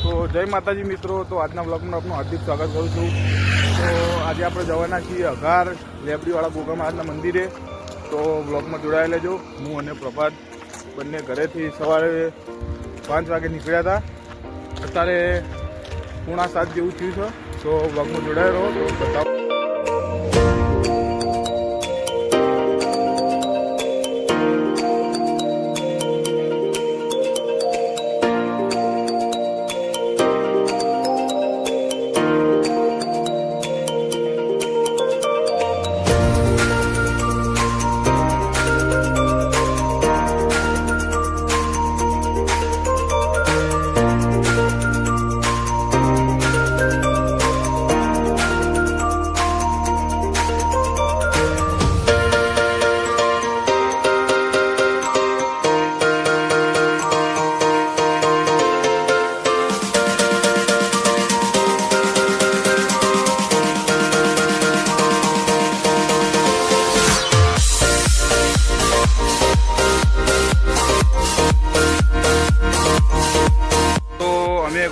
તો જય માતાજી મિત્રો, તો આજના બ્લોગમાં આપનું હાર્દિક સ્વાગત કરું છું। તો આજે આપણે જવાના છીએ અઘાર લેબડીવાળા ગોગા મહારાજના મંદિરે। તો બ્લોગમાં જોડાયા લેજો। હું અને પ્રભાત બંને ઘરેથી સવારે 5 વાગે નીકળ્યા હતા। અત્યારે 6:45 જેવું થયું છે। તો બ્લોગમાં જોડાયા રહો તો બતાવો।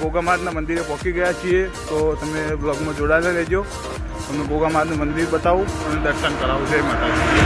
ગોગા મહારાજના મંદિરે પહોંચી ગયા છીએ। તો તમે બ્લોગમાં જોડાયેલા રહેજો। તમને ગોગા મહારાજનું મંદિર બતાવું અને દર્શન કરાવું। જય માતાજી।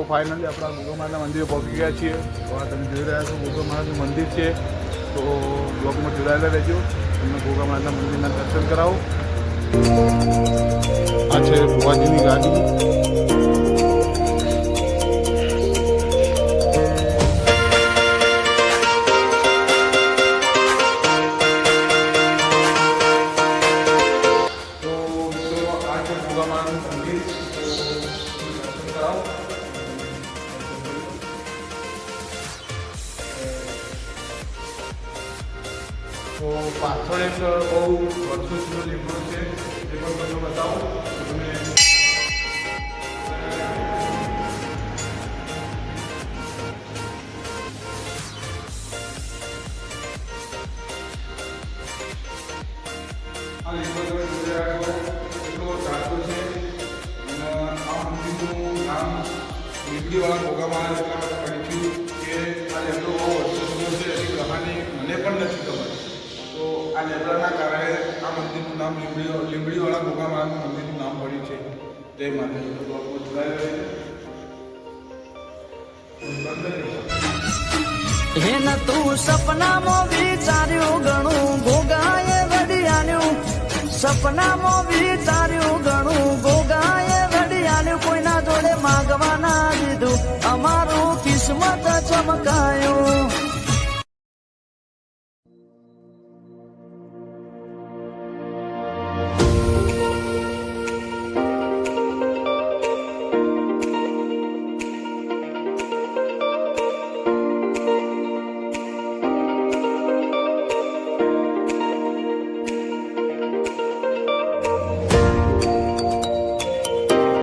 ફાઇનલી આપણા ગોગા મહારાજના મંદિરે પહોંચી ગયા છીએ। તો આ તમે જોઈ રહ્યા છો ગોગા મહારાજનું મંદિર છે। તો બ્લોગમાં જોડાયેલા રહેજો। તમને ગોગા મહારાજના મંદિરના દર્શન કરાવો। આ છે ભુવાજીની ગાડી। તો મિત્રો આ છે ગોગા મહારાજનું મંદિર। તો દર્શન કરાવો। તો પાછળ એક બહુ વર્ષો જૂનો લીમડો છે, એ પણ તમને બતાવો। તમે આ લીમડો જોઈ રહ્યા છો, એટલો ઝાડો છે। અને આ મંદિરનું નામ લીમડીવાળા ગોગા મહારાજ એટલા માટે પડ્યું કે આ લીમડો બહુ વર્ષો જૂનો છે। એની કહાની મને પણ નથી ખબર। તો આ લેબડાના કારણે આ મંદિરનું નામ લીમડીવાળા ગોગા મહારાજનું મંદિરનું નામ પડ્યું છે। જય માતાજી। હેન તું સપનામાં વિચાર્યું ઘણું ગોગાએ વડિયાલ્યું। સપનામાં વિચાર્યું ઘણું ગોગાએ વડિયાલ્યું। કોઈના જોડે માગવા ના દીધું, અમારું કિસ્મત ચમકાયું।